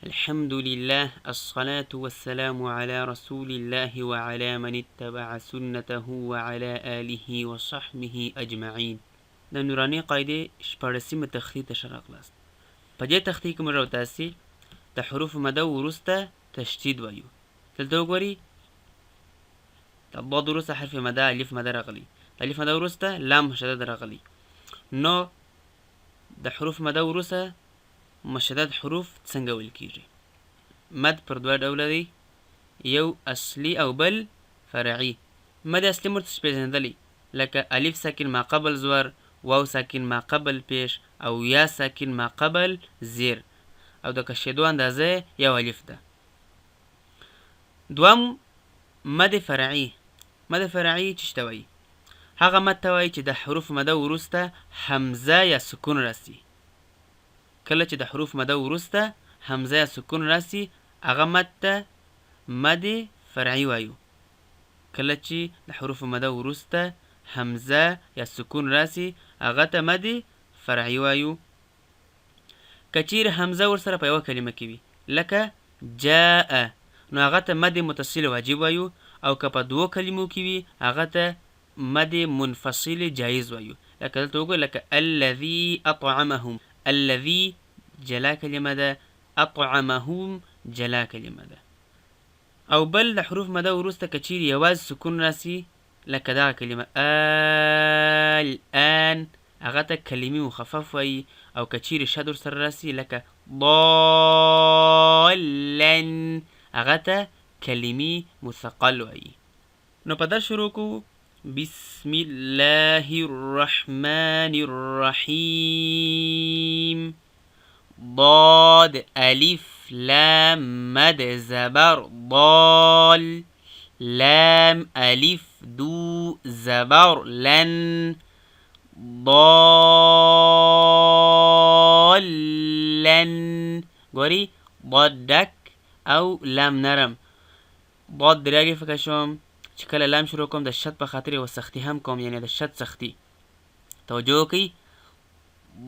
الحمد لله الصلاة والسلام على رسول الله وعلى من اتبع سنته وعلى آله وصحبه أجمعين. د نوراني قاعده شپاړسمه تخطیط شرق لاست. په دې تخطیط کې موږ تاسو د حروف مد ورسته تشدید وایو. دلته وګورئ د ضاد ورسته حرف مد الف مد راغلي. الف مد ورسته لام مشدد راغلي. نو د حروف مد ورسته مشدد حروف څنګه ویل کیږي؟ مد پر دوه ډوله دی، یو اصلي او بل فرعي. مد اصلي مرتش پیژندلی لکه الف ساکن ما قبل زور، واو ساکن ما قبل پیش او یا ساکن ما قبل زیر او د کشیدو اندازه یو الف ده. دوم مد فرعي. مد فرعي څه ته وایي؟ هغه مد ته وایي چې د حروف مد وروسته حمزه یا سکون راسي. کله چې د حروف مد وروسته حمزه یا سکون راسي هغه مد ته مد فرعي وایو. کله چې د حروف مد وروسته حمزه یا سکون راسي هغه ته مد فرعي وایو. که چیرې حمزه ورسره په یوه کلمه کې وي لکه جاء نو هغه ته مد متصل واجب وایو، او که په دوو کلمو کې وي هغه ته مد منفصل جایز وایو. لکه دلته وګورئ لکه الذي اطعمهم. الذي جلا کلمه ده، اطعمهم جلا کلمه ده. او بل د حروف مد وروسته که چیرې یوازې سکون راسي لکه دغه کلمه الان هغه ته کلمې مخفف وایي، او که چیرې شد ورسره راسي لکه ضالن هغه ته کلمې مثقل وایي. نو په درس شروع کوو. بسم الله الرحمن الرحیم. ضاد الف لام مد زبر ضال. لام الف دو زبر لن. ضالن. ګوري ضاد ډک او لام نرم. ضاد دراږي فکر شوم چې کله لام شروع کوم د شد په خاطر یوه سختي هم کوم، یعنی د شد سختي. توجه وکړئ.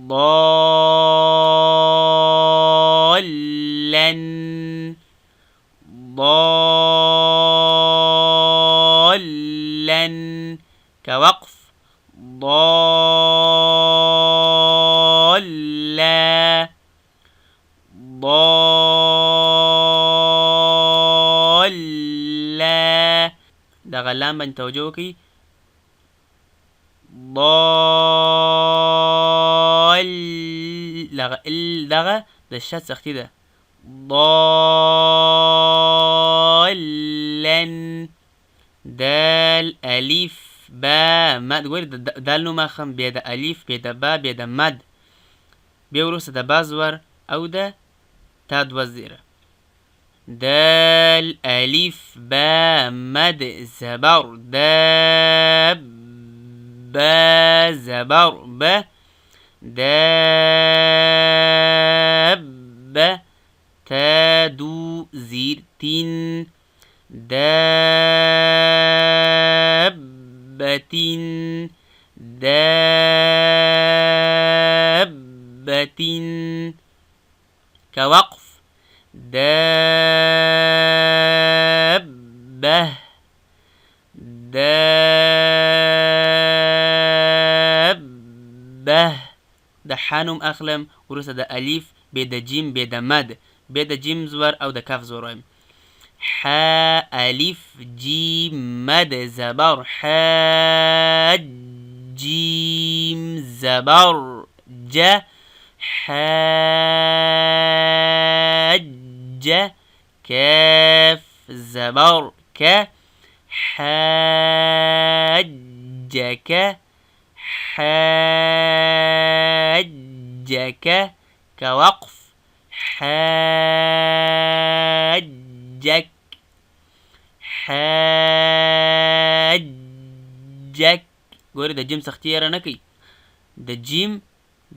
ضالن. ضالن كوقف. ضالا. ضالا دغه لام باندې توجه وکړئ. دغه د شد سختي ده. ضالن. دال الف با مد. ګورئ دال نوم اخم، بیا د الف، بیا د با، بیا د مد، بیا وروسته د با زور او د تا دوه زیره. دال الف با مد زبر داب. با زبر ب داب. تا دو زیر تین دابتین. دابتین كوقف. دابة. دابة د حانم اخلم وروسته د الف، بیا د جیم، بیا د مد، بیا د جیم زور او د کف زور وایم. ح الف جیم مد زبر حاج. جیم زبر ج حاج. كاف زبر ك حاجك. حاجك كوقف. حاجك. حاجك. ګورئ د جیم سختي هېره نه کوي، د جیم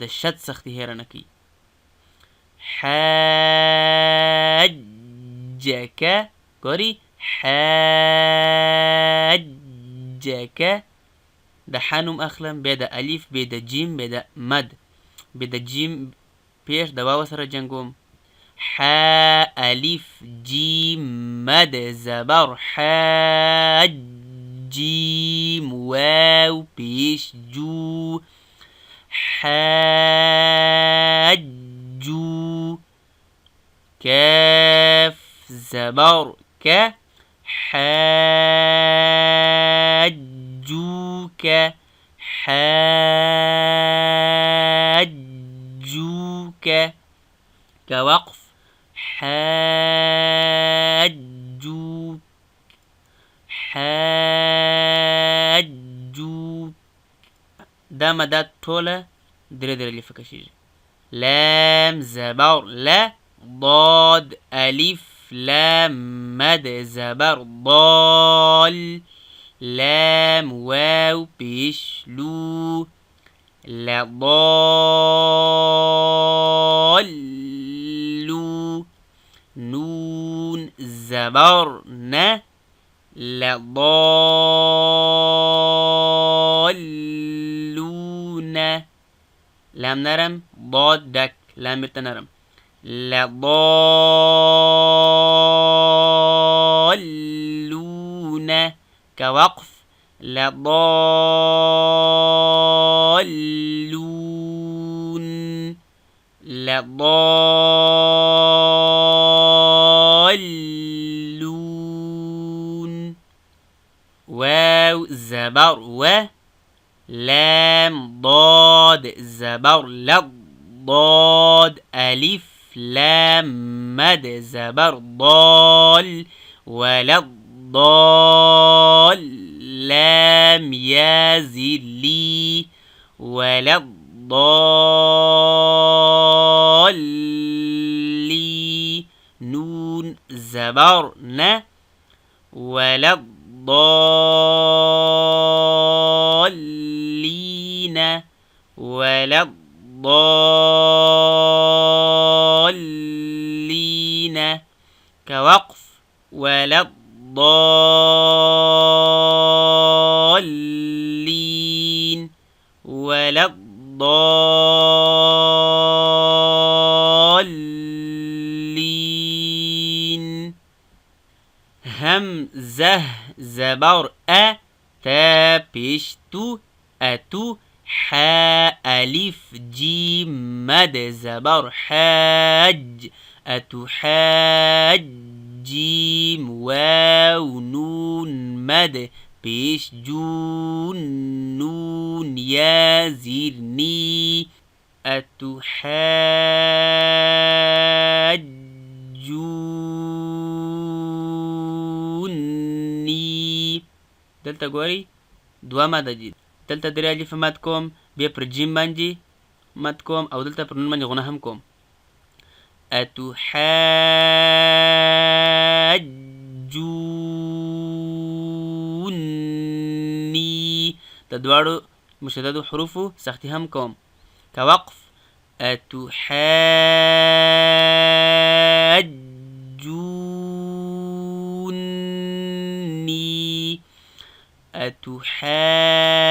د شد سختي هېره نه کوي. حاجك. ګورئ حاجك د حانم اخلم، بیا د الف، بیا د جیم، بیا د مد، بیا د جیم پیش د واو سره جنګوم. ألف جيم مد زبر حاج جيم واو بيش جو حاجو كاف زبر ك حاجوك حاجوك كوقف حاجوك حاجوك دا مدات طولة دري اللي فكشيجي لام زبر لا ضاد ألف لام مد زبر ضال لام واو بيشلو لا ضالو نون زبر ن لا ضالون لام نرم ضاد دك لام نرم لا ضالون كوقف لا ضالون لا ضالون واو زبر و لام ضاد زبر لا ضاد ألف لام مد زبر ضال ولا ضال لام يازلي ولا ضالي نون زبر ن ولا الضالين ولا الضالين كوقف ولا الضالين ولا الضالين همزة زبر تا بيشتو أتو ألف جيم مد زبر حاج أتحاج جيم واو نون مد بيش جون نون يا زيرني أتحاجوني دلتا غوري دوا ماده جید دلتا درې الف مات کوم بیا پر جیم باندې مات کوم او دلتا پر نون باندې غنه هم کوم أتحاجوني د دواړو مشددو حروفو سختي هم کوم كوقف أتحاجوني أتحاجوني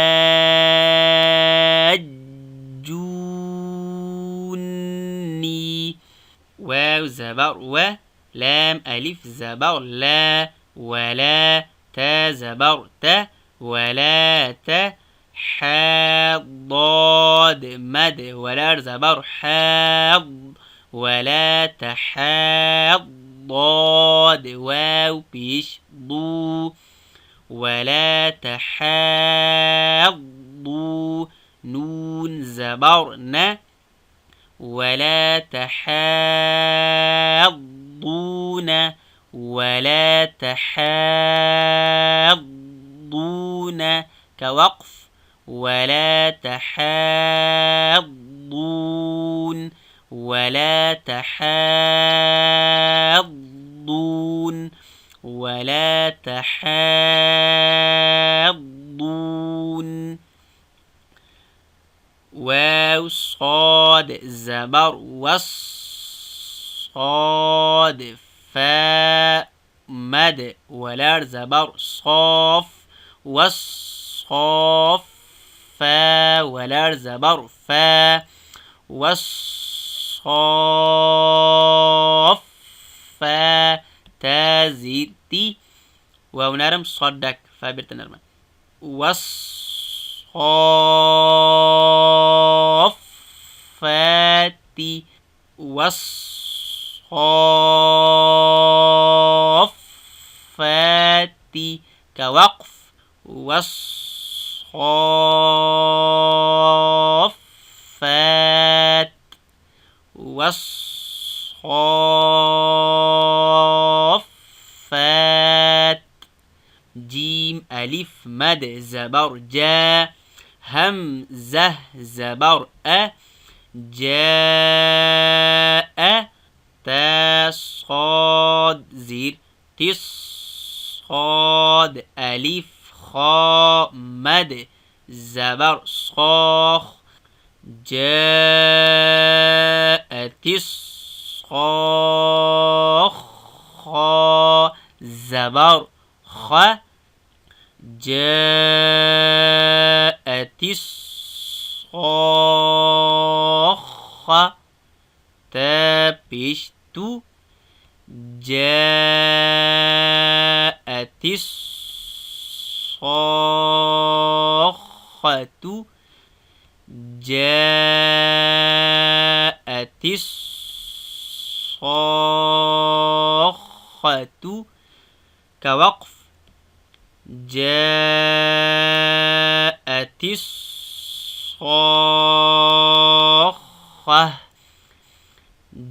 واو زبر و لام ألف زبر لا ولا تا زبر ت ولا ت حاض مد ولا زبر حاض ولا تحاض ضاد واو بيش ضو ولا تحاضوا نون زبر ن ولا تحاضون ولا تحاضون كوقف ولا تحاضون ولا تحاضون ولا تحاضون واو صاد زبر والصاد فاء مد ولا زبر صاف والصاف فا ولا زبر فا والصاد تا زير تي واو نرم صدك فابرت نرمة والصافات والصافات كوقف والصافات والصافات جيم ألف مد زبر جا همزة زبر أ جاء تا صاد زير تص صاد ألف خا مد زبر صاخ جاءت الصاخ خا زبر خ جاءت الصاخة تا پیش تو جاءت الصاخة جاءت الصاخة كوقف جاءت الصاخة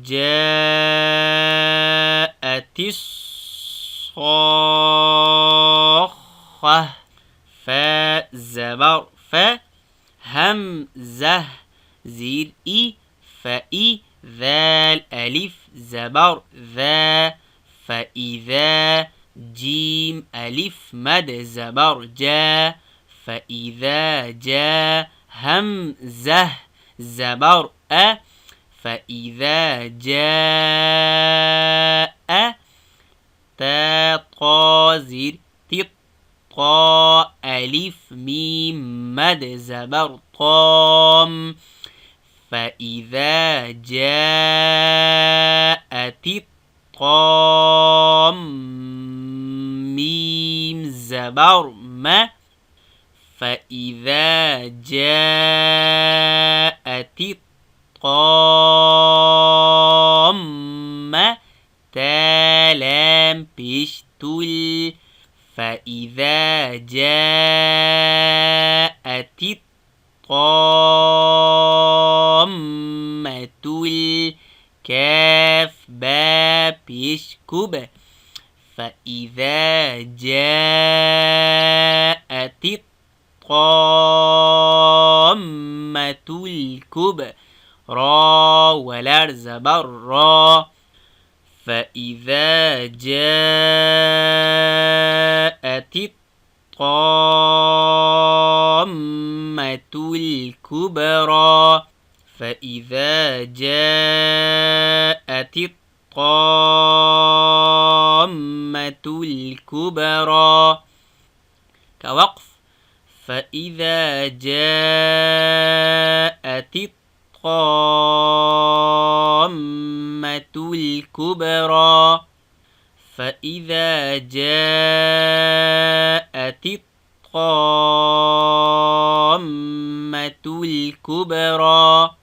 جاءت الصاخة فا زبر فا همزة زير إي فإي ذال ألف زبر ذا فإذا جيم ألف مد زبر جا فإذا جاء همزة زبر أ فإذا جاء تا طا زير طا ألف ميم مد زبر طام فإذا جاءت الطام ميم زبر ما فإذا جاءت الطامة تا لام پیش تل فإذا جاءت الطامة الكاف با پیش كوب فإذا جاءت الطامة الكبرى ولرز بر را فإذا جاءت الطامة الكبرى فإذا جاءت الطامة الكبرى كوقف فإذا جاءت الطامة الكبرى فإذا جاءت الطامة الكبرى